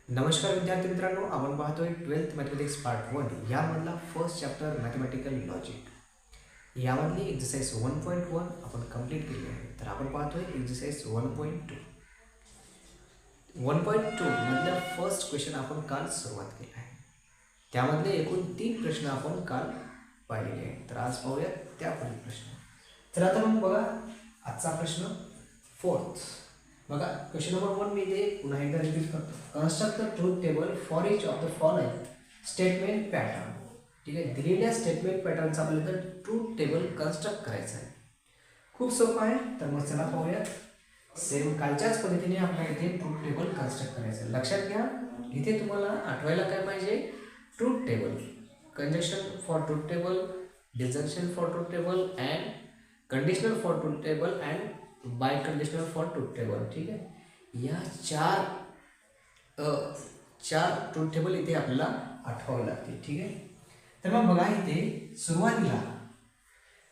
नमस्कार विद्यार्थी मित्रांनो, आपण पाहतोय 12th मॅथमॅटिक्स पार्ट 1 यामधला फर्स्ट चॅप्टर मॅथमॅटिकल लॉजिक. यामधली एक्झरसाइज 1.1 आपण कंप्लीट केली आहे. तर आपण पाहतोय एक्झरसाइज 1.2. 1.2 मधल्या फर्स्ट क्वेश्चन आपण काल सुरुवात केली आहे. त्यामधले एकूण 3 प्रश्न आपण काल पाहिलेले आहेत. तर आज पाहूया त्या पुढील प्रश्न. तर आता मग बघा आजचा प्रश्न 4th. बघा क्वेश्चन नंबर 1 मी इथे पुन्हा एकदा रिपीट करतो. Construct the truth table for each of the following statement pattern. ठीक आहे, दिलेल्या स्टेटमेंट पॅटर्नचा आपल्याला ट्रूथ टेबल कन्स्ट्रक्ट करायचं आहे. खूप सोपं आहे. तर मग चला पाहूया. सेम कालच्याच पद्धतीने आपल्याला इथे ट्रूथ टेबल कन्स्ट्रक्ट करायचं आहे. लक्षात घ्या, इथे तुम्हाला आठवायला काय पाहिजे? Truth table, conjunction for truth table, disjunction for truth table and conditional for truth table and biconditional for truth table. ठीक आहे, या चार ट्रूथ टेबल इथे आपल्याला आठवावे लागतील. ठीक आहे, तर मग बघा इथे सुरुवातीला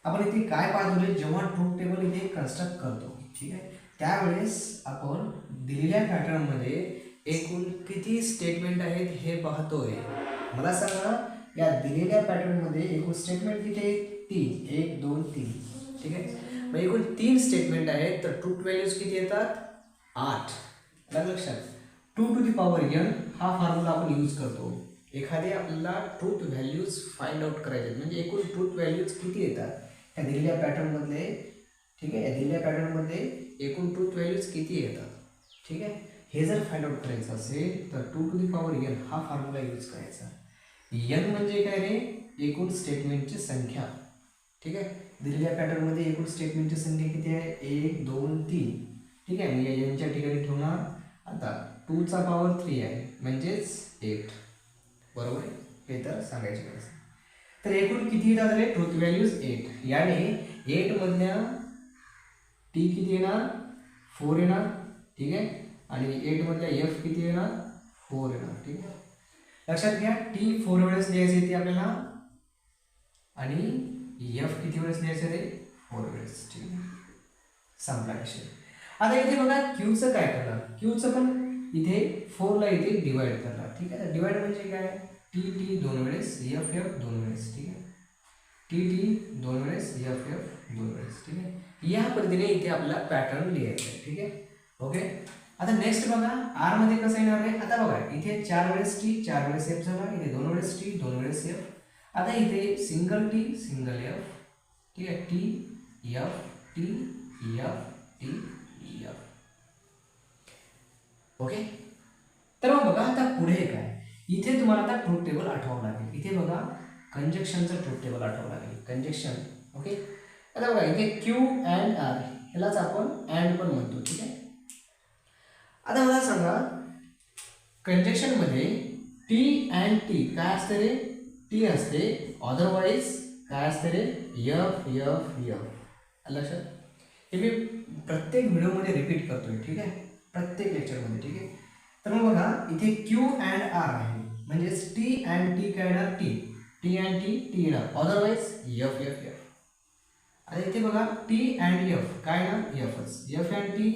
आपण इथे काय पाहतो, जेव्हा ट्रूथ टेबल इथे कन्स्ट्रक्ट करतो, ठीक आहे, त्यावेळेस आपण दिलेल्या पॅटर्नमध्ये एकूण किती स्टेटमेंट आहेत हे पाहतोय. मला सांगा, या दिलेल्या पॅटर्नमध्ये एकूण स्टेटमेंट किती आहेत? 3. 1 2 3. ठीक आहे, मग एकूण 3 स्टेटमेंट आहेत. तर ट्रूथ व्हॅल्यूज किती येतात? 8. लक्षात, 2 to the power n हा फॉर्म्युला आपण यूज करतो. एखादे आपल्याला ट्रूथ व्हॅल्यूज फाइंड आउट करायचे म्हणजे एकूण ट्रूथ व्हॅल्यूज किती येतात या दिलेल्या पॅटर्नमधले. ठीक आहे, या दिलेल्या पॅटर्नमध्ये एकूण ट्रूथ व्हॅल्यूज किती येतात. ठीक आहे, हे जर फाइंड आउट करायचं असेल तर 2 to the power n हा फॉर्म्युला यूज करायचा. n म्हणजे काय रे? एकूण स्टेटमेंटची संख्या. ठीक आहे, दिलेल्या पॅटर्नमध्ये एकूण स्टेटमेंटची संख्या किती आहे? 1 2 3. ठीक आहे, मी यांच्या ठिकाणी ठेवणार आता 2 चा पॉवर 3 आहे म्हणजेच 8. बरोबर आहे, हे तर सांगायचे गरज. तर एकूण किती येतात रे ट्रूथ व्हॅल्यूज? 8. याने 8 मधल्या टी किती येणार? 4 येणार. ठीक आहे, आणि 8 मधल्या एफ किती येणार? 4 येणार. ठीक आहे, लक्षात घ्या, टी 4 वेळेस लिहायचे येते आपल्याला आणि एफ किती वेळेस लिहायचं रे? 4 वेळेस. ठीक आहे, संपला विषय. आता इथे बघा क्यूचं काय करणार? क्यूचं पण इथे 4 ला इथे डिवाइड करणार. ठीक आहे, डिवाइड म्हणजे काय? टी टी 2 वेळेस, एफ एफ 2 वेळेस. ठीक आहे, टी टी 2 वेळेस, एफ एफ 2 वेळेस. ठीक आहे, या पद्धतीने इथे आपला पॅटर्न लिहायचा आहे. ठीक आहे, ओके. आता नेक्स्ट बघा आर मध्ये कसं येणार आहे? आता बघा इथे 4 वेळेस टी 4 वेळेस एफ झाला, इथे 2 वेळेस टी 2 वेळेस एफ. आता इथे सिंगल टी सिंगल एफ. ठीक आहे, T F T F T F. Okay, तर मग बघा आता पुढे काय? इथे तुम्हाला आता ट्रूथ टेबल आठवावं लागेल. इथे बघा कंजक्शनचं ट्रूथ टेबल आठवावं लागेल. कंजक्शन. ओके, आता बघा इथे क्यू अँड आर, ह्यालाच आपण अँड पण म्हणतो. ठीक आहे, आता मला सांगा कंजक्शन मध्ये टी अँड टी काय असते रे? टी असते. अदरवाईज काय असते रे? F F F. लक्षात, हे मी प्रत्येक व्हिडिओमध्ये रिपीट करतोय. ठीक आहे, प्रत्येक लेक्चरमध्ये. ठीक आहे, तर मग बघा इथे क्यू अँड आर आहे म्हणजेच टी अँड टी काय येणार? T. T and T T येणार. Otherwise F F F. आता इथे बघा टी अँड एफ काय येणार? एफच. F and T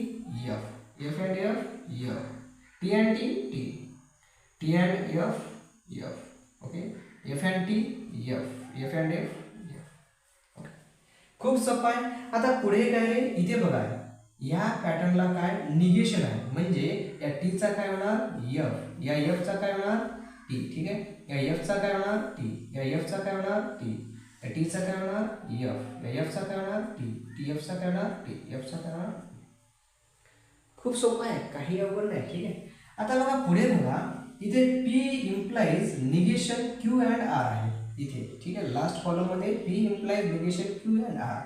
F. F and F F. T and T T. T and F F. Okay, F and T F. F and F F. Okay, खूप सोपं आहे. आता पुढे काय आहे? इथे बघा या पॅटर्नला काय निगेशन आहे म्हणजे या टीचा काय होणार? एफ. या एफचा काय होणार? टी. ठीक आहे, या एफचा काय होणार? टी. या एफचा काय होणार? टी. या टीचा काय होणार? एफ. या एफचा काय होणार? टी. टी एफचा काय होणार? टी. एफचा काय होणार? खूप सोपं आहे, काही अवघड नाही. ठीक आहे, आता बघा पुढे बघा इथे P implies negation Q and R आहे इथे. ठीक आहे, लास्ट कॉलम मध्ये P implies negation Q and R.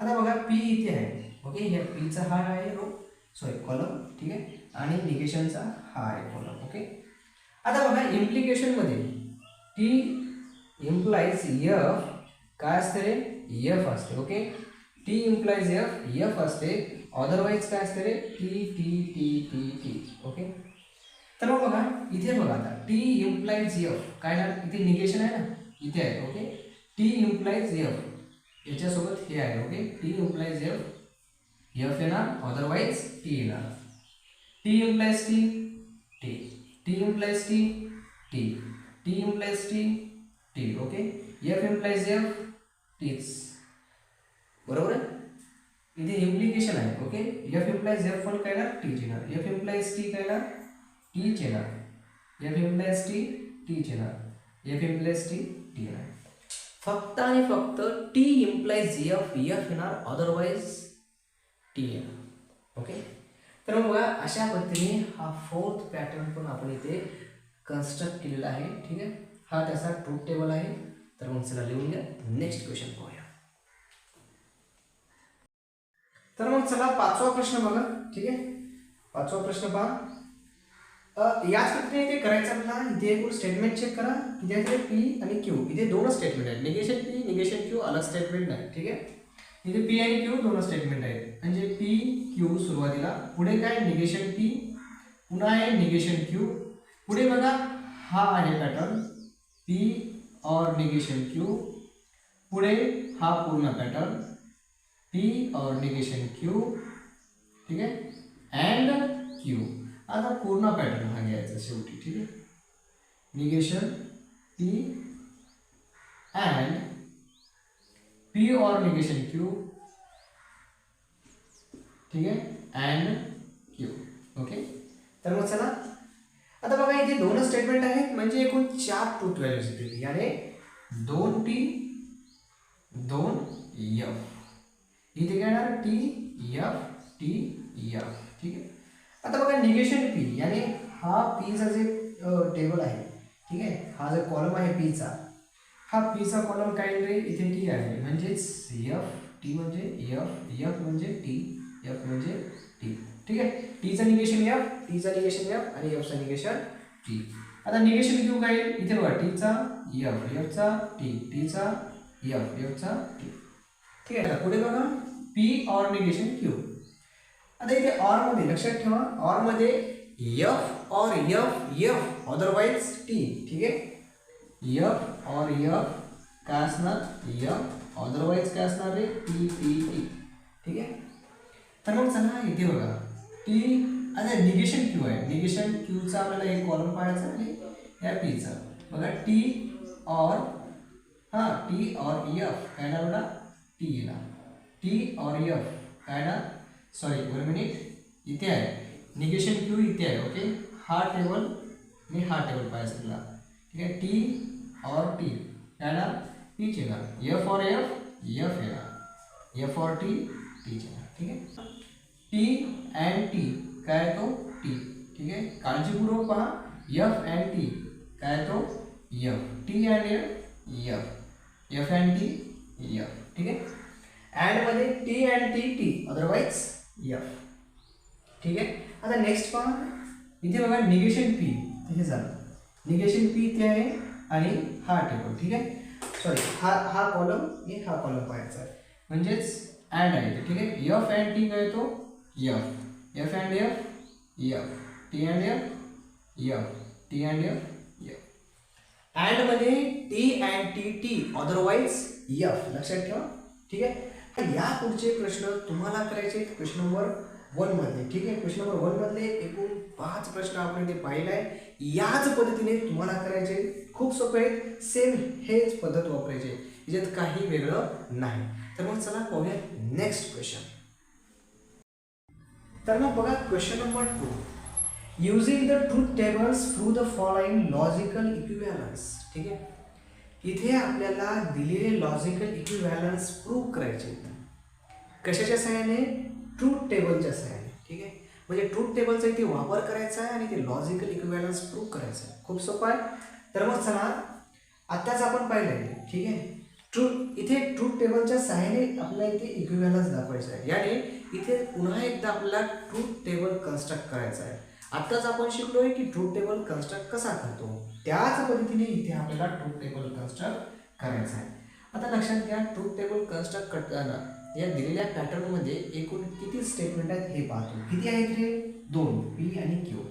आता बघा पी इथे आहे. ओके, या पीचा हा आहे रो कॉलम. ठीक आहे, आणि निगेशनचा हा आहे कॉलम. ओके, आता बघा इम्प्लिकेशन मध्ये टी इम्प्लाइज एफ काय असते रे? एफ असते. Okay, T implies F F असते. अदरवाईज काय असते रे? T T T T T. Okay, तर मग बघा इथे बघा आता टी इम्प्लाइज एफ काय ना, इथे निगेशन आहे ना, इथे आहे. ओके, टी इम्प्लाइज एफ याच्यासोबत हे आहे. Okay, T implies F F येणार. अदरवाईज टी येणार. T implies T T. T implies T, T. T implies T, T. Okay. F implies F, T's. बरोबर आहे. इथे इम्प्लिकेशन आहे. ओके. F implies F पण काय येणार, T येणार. F implies T काय येणार, T येणार. F implies T, T येणार. F implies T, T येणार. फक्त आणि फक्त T implies F, F येणार, अदरवाइज T येणार. ओके. तर मग बघा अशा पद्धतीने हा फोर्थ पॅटर्न पण आपण इथे कन्स्ट्रक्ट केलेला आहे. ठीक आहे. हा त्याचा ट्रूथ टेबल आहे. तर मग चला लिहून घ्या. नेक्स्ट क्वेश्चन पाहूया. तर मग चला पाचवा प्रश्न बघा. ठीक आहे. पाचवा प्रश्न पहा. याच पद्धतीने इथे करायचं आपल्याला. इथे एकूण स्टेटमेंट चेक करा. इथे पी आणि क्यू, इथे दोन स्टेटमेंट आहेत. निगेशन पी निगेशन क्यू अलग स्टेटमेंट नाही. ठीक आहे. इथे पी आणि क्यू दोन स्टेटमेंट आहेत. म्हणजे पी क्यू सुरुवातीला, पुढे काय निगेशन पी, पुन्हा आहे निगेशन क्यू. पुढे बघा हा आहे पॅटर्न पी और निगेशन क्यू. पुढे हा पूर्ण पॅटर्न पी और निगेशन क्यू. ठीक आहे. And Q. आता पूर्ण पॅटर्न हा घ्यायचा शेवटी. ठीक आहे. निगेशन पी अँड पी और निगेशन क्यू. ठीक आहे. And Q. ओके. तर मग चला आता बघा इथे दोन स्टेटमेंट आहेत, म्हणजे एकूण 4 ट्रूथ व्हॅल्यूज येतील. याने 2T 2F. इथे काय येणार T F T F. ठीक आहे. आता बघा निगेशन पी, याने हा पीचा जे टेबल आहे. ठीक आहे. हा जो कॉलम आहे पीचा, हा पीचा कॉलम काय रे, इथे टी आहे. म्हणजेच F T म्हणजे F, F म्हणजे T, F म्हणजे T. ठीक आहे. टीचं निगेशन F, टीचं निगेशन F आणि Fचं निगेशन T. आता निगेशन क्यू काय, इथे बघा टीचा F, Fचा T, टीचा F, Fचा T. ठीक आहे. पुढे बघा P और निगेशन क्यू. आता इथे ऑर मध्ये लक्षात ठेवा, ऑर मध्ये F और F F अदरवाइज T. ठीक आहे. F और F काय असणार, F अदरवाइज काय असणार रे, T T T. ठीक आहे. तर मग चला इथे बघा टी, आता निगेशन क्यू आहे. निगेशन क्यूचा आपल्याला एक कॉलम पाहायचा आणि या पीचा बघा टी और टी और एफ काय ना बघा टी येणार. टी और एफ काय ना, सॉरी 1 मिनिट, इथे आहे निगेशन क्यू इथे आहे. ओके. हा टेबल मी हा टेबल पाहायचा तुला. ठीक आहे. टी और टी काय ना टीच येणार. एफ और एफ एफ येणार. एफ और टी टीच येणार. ठीक आहे. टी अँड टी काय तो टी. ठीक आहे. काळजीपूर्वक पहा. एफ अँड टी काय तो F. T and F F. F and T F. ठीक आहे. अँड मध्ये T and T T otherwise F. ठीक आहे. आता नेक्स्ट पहा. इथे बघा निगेशन पी इथे झालं. निगेशन पी इथे आहे आणि हा टेबल. ठीक आहे. सॉरी हा कॉलम आणि हा कॉलम पाहायचा आहे. म्हणजेच अँड आहे. ठीक आहे. एफ अँड टी काय तो F. F and F F. T and F F. T and F F. And मध्ये T and T T otherwise F. लक्षात ठेवा. ठीक आहे. या पुढचे प्रश्न तुम्हाला करायचे क्वेश्चन नंबर 1 मध्ये. ठीक आहे. क्वेश्चन नंबर 1 मधले एकूण 5 प्रश्न आपण इथे पाहिले आहे. याच पद्धतीने तुम्हाला करायचे. खूप सोपे आहेत. सेम हेच पद्धत वापरायचे, याच्यात काही वेगळं नाही. तर मग चला पाहूया नेक्स्ट क्वेश्चन. तर मग बघा question number 2. Using the truth tables prove the following logical equivalence. ठीक आहे. इथे आपल्याला दिलेले लॉजिकल इक्विव्हॅलन्स प्रूव्ह करायचे. कशाच्या सहाय्याने, ट्रूथ टेबलच्या सहाय्याने. ठीक आहे. म्हणजे ट्रूथ टेबलचा इथे वापर करायचा आहे आणि ते लॉजिकल इक्विव्हॅलन्स प्रूव्ह करायचं आहे. खूप सोपं आहे. तर मग चला आत्ताच आपण पाहिलं. ठीक आहे. इथे ट्रूथ टेबलच्या सहाय्याने आपल्याला इथे इक्विव्हॅलन्स दाखवायचं आहे. याने इथे पुन्हा एकदा आपल्याला ट्रूथ टेबल कन्स्ट्रक्ट करायचा आहे. आत्ताच आपण शिकलोय की ट्रूथ टेबल कन्स्ट्रक्ट कसा करतो, त्याच पद्धतीने इथे आपल्याला ट्रूथ टेबल कन्स्ट्रक्ट करायचं आहे. आता लक्षात घ्या, ट्रूथ टेबल कन्स्ट्रक्ट करताना या दिलेल्या पॅटर्नमध्ये एकूण किती स्टेटमेंट आहेत हे पाहतो. किती आहेत रे, 2 पी आणि क्यू.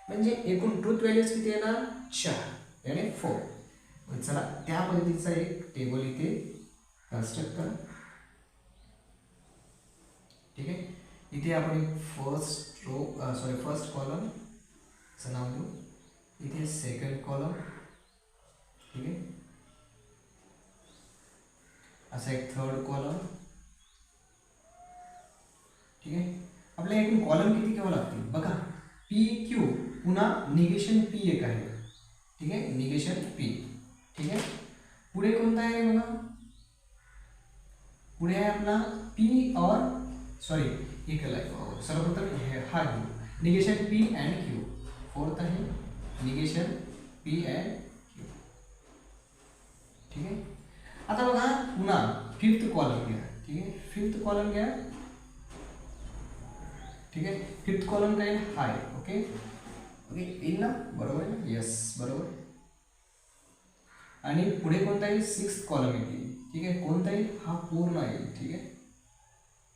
म्हणजे एकूण ट्रूथ व्हॅल्यूज किती येणार, 4 याने 4. चला त्या पद्धतीचा एक टेबल इथे कन्स्ट्रक्ट करा. ठीक आहे. इथे आपण एक फर्स्ट कॉलम चं नाव देऊ. इथे सेकंड कॉलम, ठीक आहे, असा एक थर्ड कॉलम, ठीक आहे. आपल्याला एकूण कॉलम किती घ्यावं लागतील बघा, पी क्यू, पुन्हा निगेशन पी एक आहे, ठीक आहे, निगेशन पी, ठीक आहे. पुढे कोणता आहे बघा, पुढे आहे आपला पी और सॉरी एक सर्वप्रथम हा घेऊ, negation P and Q. Fourth आहे निगेशन पी अँड क्यू, ठीक आहे. आता बघा पुन्हा फिफ्थ कॉलम घ्या, ठीक आहे, फिफ्थ कॉलम घ्या, ठीक आहे. फिफ्थ कॉलम काय हाय, ओके ओके, येईल ना, बरोबर आहे, येस बरोबर. आणि पुढे कोणता येईल, सिक्स्थ कॉलम येईल, ठीक आहे. कोणता येईल, हा पूर्ण येईल, ठीक आहे.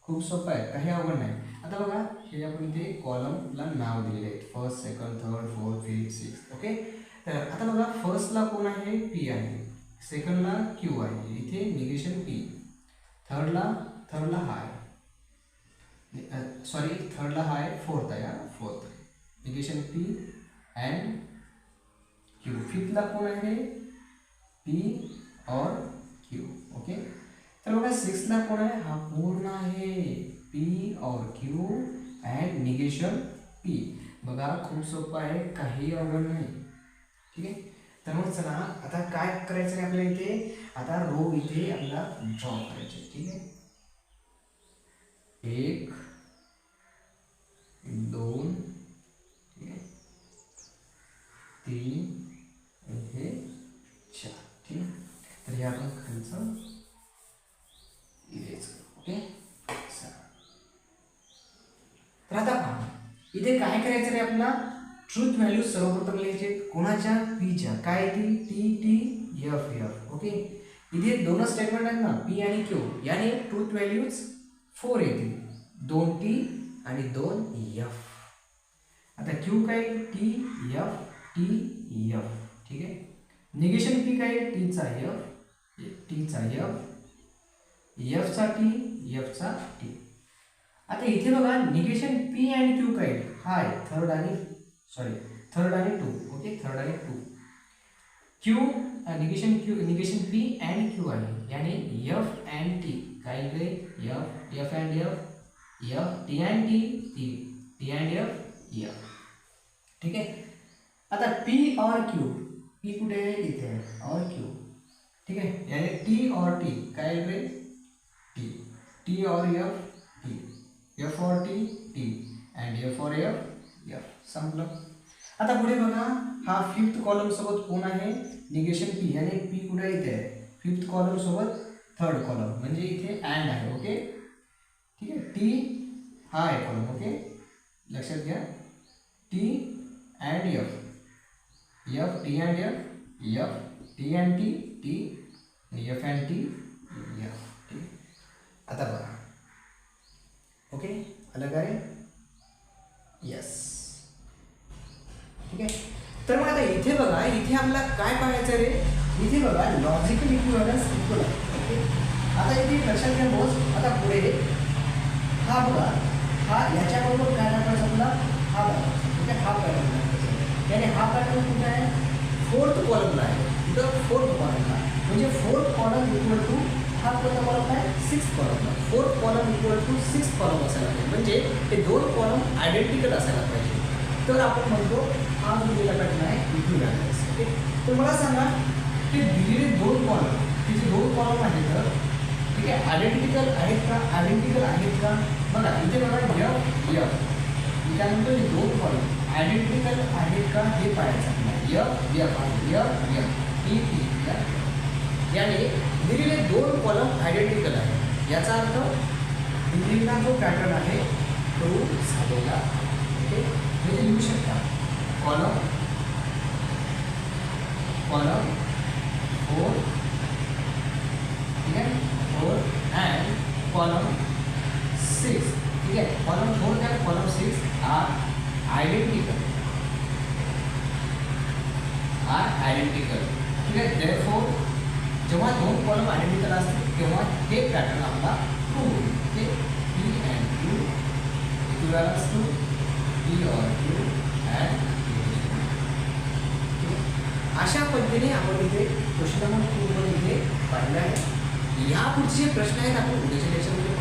खूप सोपं आहे, काही अवघड नाही. आता बघा हे आपण इथे कॉलमला नाव दिलेले आहेत, first, second, third, fourth, fifth, sixth, okay. तर आता बघा फर्स्टला कोण आहे, पी आहे, सेकंडला क्यू आहे, इथे निगेशन पी, थर्डला हाय, सॉरी थर्डला हाय, फोर्थ आहे, fourth negation P and Q. फिफ्थला कोण आहे, पी और क्यू, ओके. तर बघा सिक्सला कोण आहे, हा पूर्ण आहे, P or Q and negation P. बघा खूप सोपं आहे, काही अवघड नाही, ठीक आहे. तर मग चला आता काय करायचं आहे आपल्याला, इथे आता रो इथे आपल्याला ड्रॉ करायचे, ठीक आहे. 1 2 ठीक आहे, 3 हे 4, ठीक आहे. तर हे आपण खालचं इरेज करू, ओके. तर आता पहा इथे काय करायचं रे, आपल्याला ट्रूथ व्हॅल्यू सर्वप्रथम लिहायचे, कोणाच्या, पीच्या, काय येतील, T T F F, okay. इथे दोनच स्टेटमेंट आहेत ना, पी आणि क्यू, याने ट्रूथ व्हॅल्यूज 4 येतील, 2 टी आणि 2 एफ. आता क्यू काय, टी एफ, ठीक आहे. निगेशन पी काय, टीचा एफ, एफचा टी, एफचा टी. आता इथे बघा निगेशन पी अँड क्यू काय, हाय, थर्ड आणि टू, ओके, थर्ड आणि two. Q negation P and Q आहे, याने एफ अँड टी काय इकडे, F and F, T and T and F, ठीक आहे. आता पी और क्यू, पी कुठे आहे, इथे आहे, और क्यू, ठीक आहे. याने टी और टी काय इकडे, टी और एफ, एफ और टी अँड एफ और एफ, संपलं. आता पुढे बघा हा फिफ्थ कॉलम सोबत कोण आहे, निगेशन पी, याने पी कुठे इथे आहे, फिफ्थ कॉलम सोबत थर्ड कॉलम, म्हणजे इथे अँड आहे, ओके, ठीक आहे. टी हा आहे कॉलम, ओके, लक्षात घ्या, T and F, T and F, T and T आणि एफ अँड टी, एफ, ठीक आहे. आता बघा, ओके, आलं काय, यस, ठीक आहे. तर मग आता इथे बघा, इथे आपल्याला काय पाहायचं रे, इथे बघा लॉजिकल इक्विव्हॅलन्स इक्वल आहे, ओके. आता इथे लक्षात घ्या बोस, आता पुढे हा बघा, हा याच्याबरोबर काय दाखवायचं आपला, हा दाखवायचा, ठीक आहे, हा पॅटर्न दाखवायचा, याने हा पॅटर्न कुठे आहे, फोर्थ कॉलमला आहे, इथं फोर्थ कॉलमला, म्हणजे फोर्थ कॉलम इक्वल टू हा कोणता कॉलम आहे, सिक्स्थ कॉलमला, fourth column equal to sixth column असायला पाहिजे, म्हणजे हे दोन कॉलम आयडेंटिकल असायला पाहिजे. तर आपण म्हणतो हा जो दिलेला पॅटर्न आहे इक्विव्हॅलन्स, ओके. तर मला सांगा की दिलेले दोन कॉलम, तिचे दोन कॉलम आहेत तर, ठीक आहे, आयडेंटिकल आहेत का, बघा इथे बघा एफ, त्यानंतर हे दोन कॉलम आयडेंटिकल आहेत का हे पाहायचं आपल्याला, टी याने दिलेले दोन कॉलम आयडेंटिकल आहे, याचा अर्थ दिलेला जो पॅटर्न आहे तो झालेला, ओके. म्हणजे लिहू शकता कॉलम 4, ठीक आहे, 4 अँड कॉलम 6, ठीक आहे. Column 4 and column 6 are identical, ठीक आहे. देअरफॉर जेव्हा दोन कॉलम आयडेंटिकल असतील तेव्हा हे पॅटर्न आपला ट्रू होईल, okay. P and Q equivalence to P or Q and अशा पद्धतीने आपण इथे क्वेश्चन नंबर 2 मध्ये इथे पाहिलं आहे. या पुढचे जे प्रश्न आहेत आपण उद्याच्या लेक्चरमध्ये